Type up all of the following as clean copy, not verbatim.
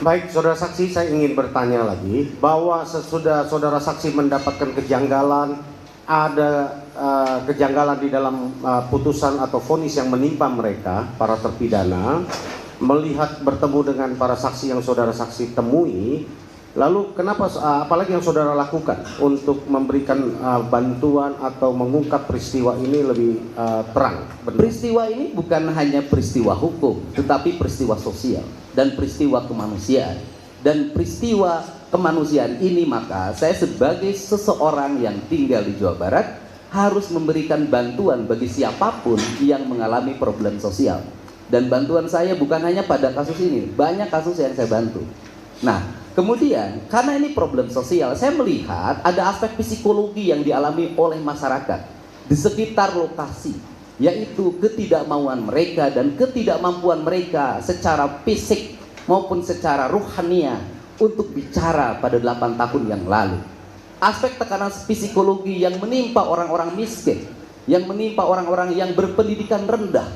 Baik, saudara saksi, saya ingin bertanya lagi bahwa sesudah saudara saksi mendapatkan kejanggalan, ada kejanggalan di dalam putusan atau vonis yang menimpa mereka, para terpidana, melihat bertemu dengan para saksi yang saudara saksi temui, lalu kenapa, apalagi yang saudara lakukan untuk memberikan bantuan atau mengungkap peristiwa ini lebih terang? Peristiwa ini bukan hanya peristiwa hukum, tetapi peristiwa sosial dan peristiwa kemanusiaan. Dan peristiwa kemanusiaan ini, maka saya sebagai seseorang yang tinggal di Jawa Barat harus memberikan bantuan bagi siapapun yang mengalami problem sosial. Dan bantuan saya bukan hanya pada kasus ini, banyak kasus yang saya bantu. Nah, kemudian karena ini problem sosial, saya melihat ada aspek psikologi yang dialami oleh masyarakat di sekitar lokasi, yaitu ketidakmauan mereka dan ketidakmampuan mereka secara fisik maupun secara ruhania untuk bicara pada 8 tahun yang lalu. Aspek tekanan psikologi yang menimpa orang-orang miskin, yang menimpa orang-orang yang berpendidikan rendah.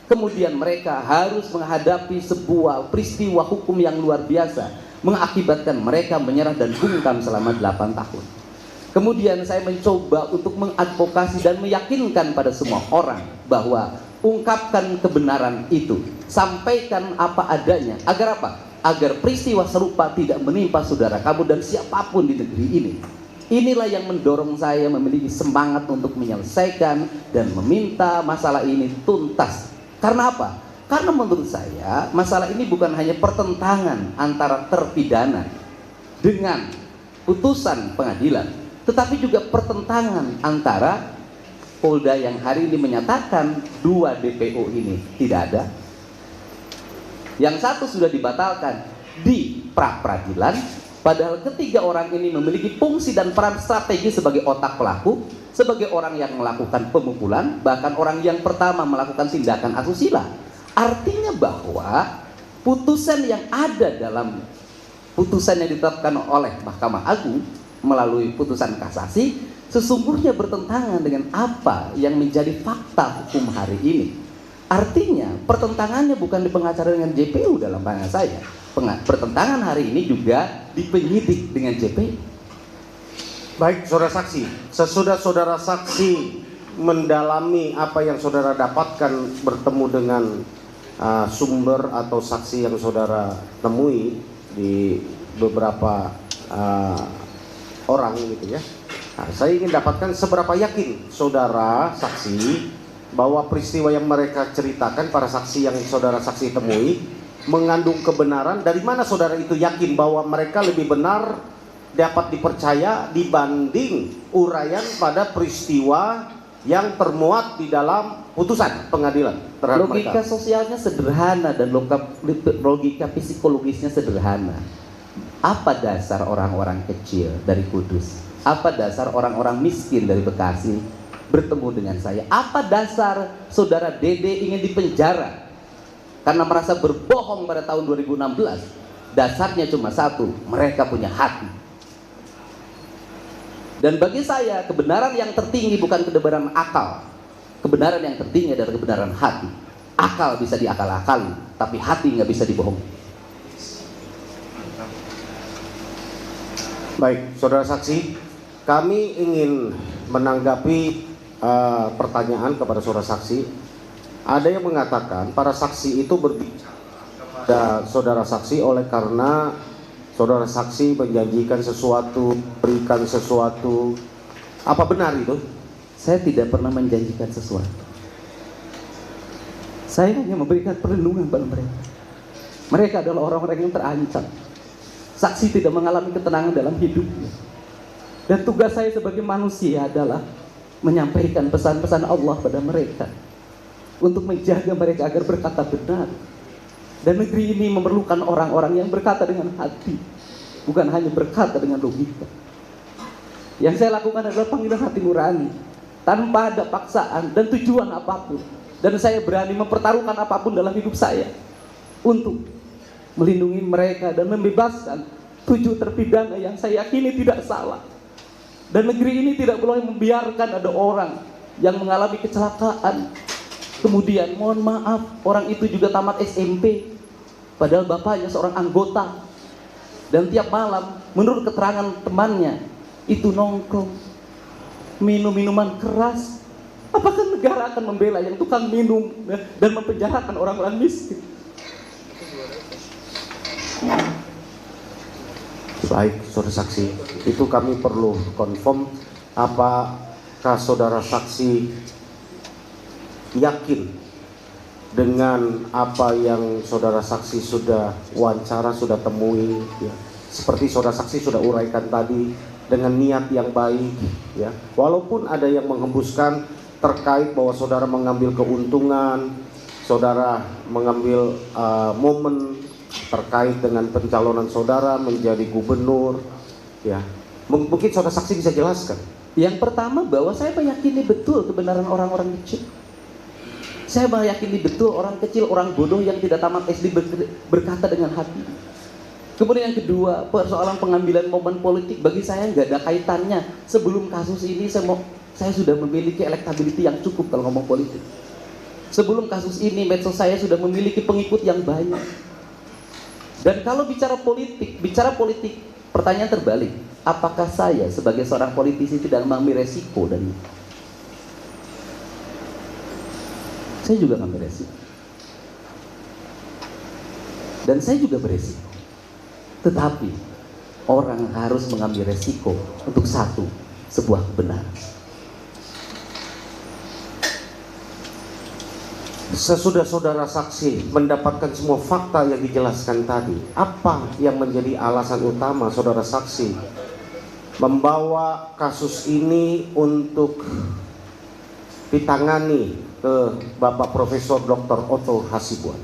Kemudian mereka harus menghadapi sebuah peristiwa hukum yang luar biasa, mengakibatkan mereka menyerah dan bungkam selama 8 tahun. Kemudian saya mencoba untuk mengadvokasi dan meyakinkan pada semua orang bahwa ungkapkan kebenaran itu, sampaikan apa adanya. Agar apa? Agar peristiwa serupa tidak menimpa saudara kamu dan siapapun di negeri ini. Inilah yang mendorong saya memiliki semangat untuk menyelesaikan dan meminta masalah ini tuntas. Karena apa? Karena menurut saya masalah ini bukan hanya pertentangan antara terpidana dengan putusan pengadilan, tetapi juga pertentangan antara Polda yang hari ini menyatakan 2 DPO ini tidak ada, yang satu sudah dibatalkan di pra-peradilan, padahal ketiga orang ini memiliki fungsi dan peran strategi sebagai otak pelaku, sebagai orang yang melakukan pemukulan, bahkan orang yang pertama melakukan tindakan asusila. Artinya bahwa putusan yang ada dalam putusan yang ditetapkan oleh Mahkamah Agung melalui putusan kasasi sesungguhnya bertentangan dengan apa yang menjadi fakta hukum hari ini. Artinya pertentangannya bukan di pengacara dengan JPU dalam pandangan saya. Pertentangan hari ini juga di penyidik dengan JPU. Baik, saudara saksi, sesudah saudara saksi mendalami apa yang saudara dapatkan bertemu dengan sumber atau saksi yang saudara temui di beberapa orang gitu ya. Nah, saya ingin dapatkan seberapa yakin saudara saksi bahwa peristiwa yang mereka ceritakan, para saksi yang saudara saksi temui, mengandung kebenaran. Dari mana saudara itu yakin bahwa mereka lebih benar, dapat dipercaya dibanding uraian pada peristiwa yang termuat di dalam putusan pengadilan terhadap logika mereka? Sosialnya sederhana dan logika psikologisnya sederhana. Apa dasar orang-orang kecil dari Kudus? Apa dasar orang-orang miskin dari Bekasi bertemu dengan saya? Apa dasar saudara Dede ingin dipenjara karena merasa berbohong pada tahun 2016? Dasarnya cuma satu, mereka punya hati. Dan bagi saya kebenaran yang tertinggi bukan kebenaran akal. Kebenaran yang tertinggi adalah kebenaran hati. Akal bisa diakal-akali, tapi hati nggak bisa dibohongi. Baik, saudara saksi, kami ingin menanggapi pertanyaan kepada saudara saksi. Ada yang mengatakan para saksi itu berbicara kepada saudara saksi oleh karena saudara saksi menjanjikan sesuatu, berikan sesuatu. Apa benar itu? Saya tidak pernah menjanjikan sesuatu. Saya hanya memberikan perlindungan pada mereka. Mereka adalah orang-orang yang terancam. Saksi tidak mengalami ketenangan dalam hidupnya. Dan tugas saya sebagai manusia adalah menyampaikan pesan-pesan Allah pada mereka, untuk menjaga mereka agar berkata benar. Dan negeri ini memerlukan orang-orang yang berkata dengan hati, bukan hanya berkata dengan logika. Yang saya lakukan adalah panggilan hati nurani, tanpa ada paksaan dan tujuan apapun. Dan saya berani mempertaruhkan apapun dalam hidup saya untuk melindungi mereka dan membebaskan 7 terpidana yang saya yakini tidak salah. Dan negeri ini tidak boleh membiarkan ada orang yang mengalami kecelakaan, kemudian mohon maaf orang itu juga tamat SMP, padahal bapaknya seorang anggota dan tiap malam menurut keterangan temannya itu nongkrong minum minuman keras. Apakah negara akan membela yang tukang minum dan mempenjarakan orang-orang miskin? Baik, saudara saksi, itu kami perlu confirm, apakah saudara saksi yakin dengan apa yang saudara saksi sudah wawancara, sudah temui, ya. Seperti saudara saksi sudah uraikan tadi, dengan niat yang baik, ya. Walaupun ada yang menghembuskan terkait bahwa saudara mengambil keuntungan, saudara mengambil momen terkait dengan pencalonan saudara menjadi gubernur, ya. Mungkin saudara saksi bisa jelaskan. Yang pertama, bahwa saya meyakini betul kebenaran orang-orang kecil. Saya meyakini betul orang kecil, orang bodoh yang tidak tamat SD berkata dengan hati. Kemudian yang kedua, persoalan pengambilan momen politik bagi saya nggak ada kaitannya. Sebelum kasus ini saya sudah memiliki elektabilitas yang cukup kalau ngomong politik. Sebelum kasus ini medsos saya sudah memiliki pengikut yang banyak. Dan kalau bicara politik, pertanyaan terbalik. Apakah saya sebagai seorang politisi tidak mengambil resiko dari itu? Saya juga ngambil resiko. Dan saya juga beresiko. Tetapi orang harus mengambil resiko untuk satu, sebuah kebenaran. Sesudah saudara saksi mendapatkan semua fakta yang dijelaskan tadi, apa yang menjadi alasan utama saudara saksi membawa kasus ini untuk ditangani ke Bapak Profesor Dr. Otto Hasibuan?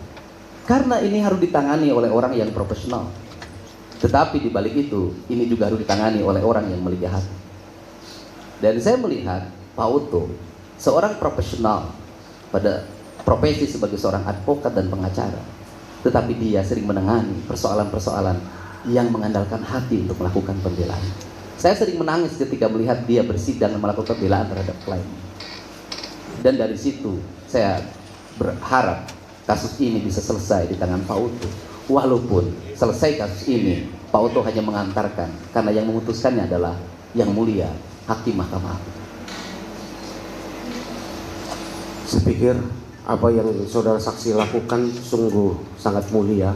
Karena ini harus ditangani oleh orang yang profesional. Tetapi di balik itu, ini juga harus ditangani oleh orang yang memiliki hati. Dan saya melihat Pak Otto seorang profesional pada profesi sebagai seorang advokat dan pengacara. Tetapi dia sering menangani persoalan-persoalan yang mengandalkan hati untuk melakukan pembelaan. Saya sering menangis ketika melihat dia bersidang dan melakukan pembelaan terhadap klien. Dan dari situ saya berharap kasus ini bisa selesai di tangan Pak Otto. Walaupun selesai kasus ini, Pak Otto hanya mengantarkan, karena yang memutuskannya adalah Yang Mulia Hakim Mahkamah Agung. Saya pikir apa yang saudara saksi lakukan sungguh sangat mulia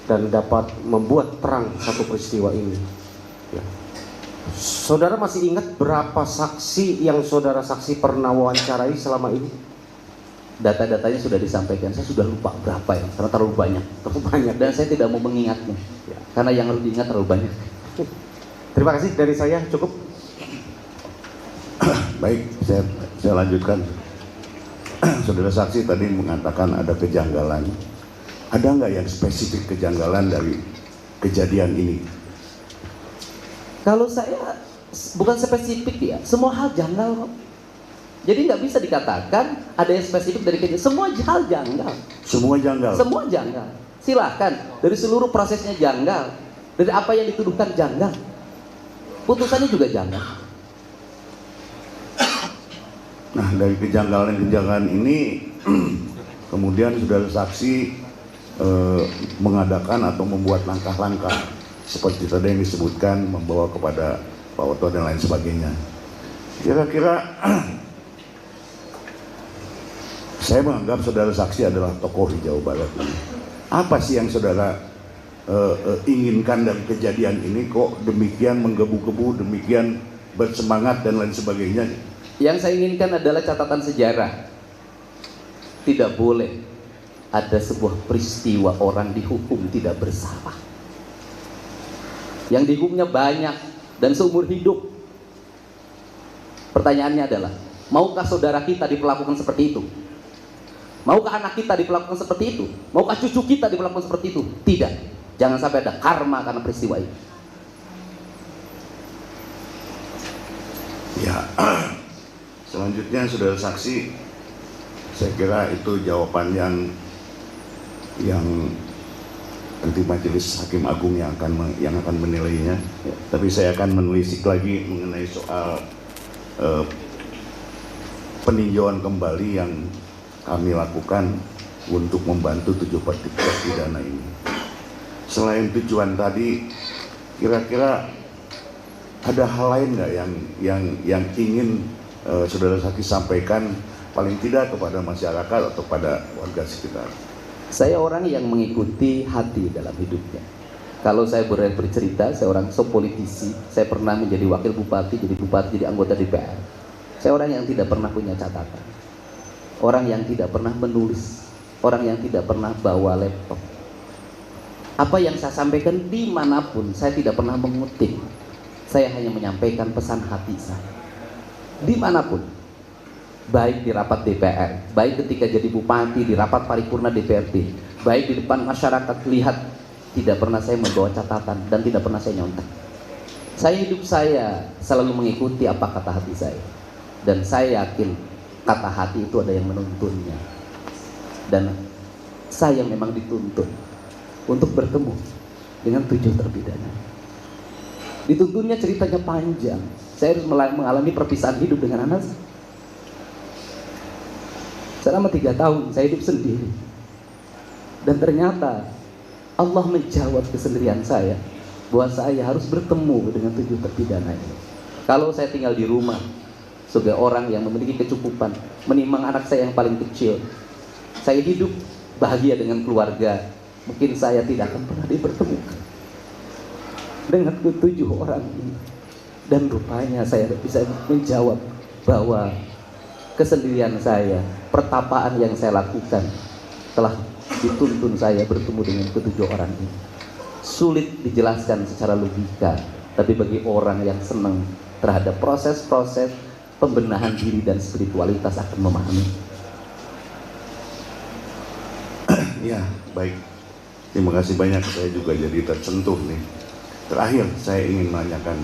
dan dapat membuat terang satu peristiwa ini, ya. Saudara masih ingat berapa saksi yang saudara saksi pernah wawancarai selama ini? Data-datanya sudah disampaikan, saya sudah lupa berapa ya, karena terlalu banyak, dan saya tidak mau mengingatnya, ya, karena yang harus diingat terlalu banyak. Terima kasih, dari saya cukup. Baik, saya lanjutkan. Saudara saksi tadi mengatakan ada kejanggalan. Ada nggak yang spesifik kejanggalan dari kejadian ini? Kalau saya bukan spesifik ya, semua hal janggal kok. Jadi nggak bisa dikatakan ada yang spesifik dari kejadian. Semua hal janggal. Semua janggal. Semua janggal. Silahkan, dari seluruh prosesnya janggal. Dari apa yang dituduhkan janggal. Putusannya juga janggal. Nah, dari kejanggalan-kejanggalan ini kemudian saudara saksi mengadakan atau membuat langkah-langkah seperti tadi yang disebutkan, membawa kepada Pak Otto dan lain sebagainya. Kira-kira saya menganggap saudara saksi adalah tokoh di Jawa Barat ini. Apa sih yang saudara inginkan dari kejadian ini, kok demikian menggebu-gebu, demikian bersemangat dan lain sebagainya? Yang saya inginkan adalah catatan sejarah. Tidak boleh ada sebuah peristiwa orang dihukum tidak bersalah. Yang dihukumnya banyak dan seumur hidup. Pertanyaannya adalah, maukah saudara kita diperlakukan seperti itu? Maukah anak kita diperlakukan seperti itu? Maukah cucu kita diperlakukan seperti itu? Tidak. Jangan sampai ada karma karena peristiwa itu. Ya, selanjutnya saudara saksi, saya kira itu jawaban yang nanti majelis hakim agung yang akan menilainya. Ya, tapi saya akan menelisik lagi mengenai soal peninjauan kembali yang kami lakukan untuk membantu 7 terpidana ini. Selain tujuan tadi, kira-kira ada hal lain nggak yang ingin saudara saksi sampaikan paling tidak kepada masyarakat atau pada warga sekitar? Saya orang yang mengikuti hati dalam hidupnya. Kalau saya boleh bercerita, saya orang politisi, saya pernah menjadi wakil bupati, jadi anggota DPR. Saya orang yang tidak pernah punya catatan, orang yang tidak pernah menulis, orang yang tidak pernah bawa laptop. Apa yang saya sampaikan dimanapun, saya tidak pernah mengutip. Saya hanya menyampaikan pesan hati saya. Dimanapun, baik di rapat DPR, baik ketika jadi bupati, di rapat paripurna DPRD, baik di depan masyarakat, lihat, tidak pernah saya membawa catatan dan tidak pernah saya nyontek. Hidup saya selalu mengikuti apa kata hati saya, dan saya yakin kata hati itu ada yang menuntunnya, dan saya memang dituntun untuk bertemu dengan 7 terpidana. Dituntunnya ceritanya panjang. Saya harus mengalami perpisahan hidup dengan anak saya. Selama 3 tahun saya hidup sendiri, dan ternyata Allah menjawab kesendirian saya bahwa saya harus bertemu dengan 7 terpidana ini. Kalau saya tinggal di rumah sebagai orang yang memiliki kecukupan, menimang anak saya yang paling kecil, saya hidup bahagia dengan keluarga, mungkin saya tidak akan pernah dipertemukan dengan 7 orang ini. Dan rupanya saya bisa menjawab bahwa kesendirian saya, pertapaan yang saya lakukan telah dituntun saya bertemu dengan 7 orang ini. Sulit dijelaskan secara logika, tapi bagi orang yang senang terhadap proses-proses pembenahan diri dan spiritualitas akan memahami. Ya, baik. Terima kasih banyak, saya juga jadi tersentuh nih. Terakhir, saya ingin menanyakan,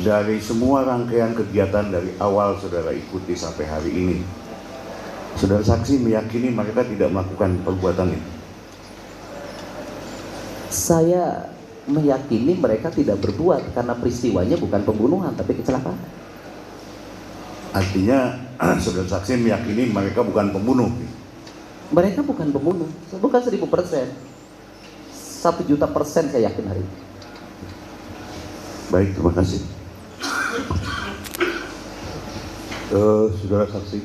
dari semua rangkaian kegiatan dari awal saudara ikuti sampai hari ini, saudara saksi meyakini mereka tidak melakukan perbuatan itu? Saya meyakini mereka tidak berbuat karena peristiwanya bukan pembunuhan tapi kecelakaan. Artinya saudara saksi meyakini mereka bukan pembunuh? Mereka bukan pembunuh, bukan 1000%, 1.000.000% saya yakin hari ini. Baik, terima kasih. Saudara saksi.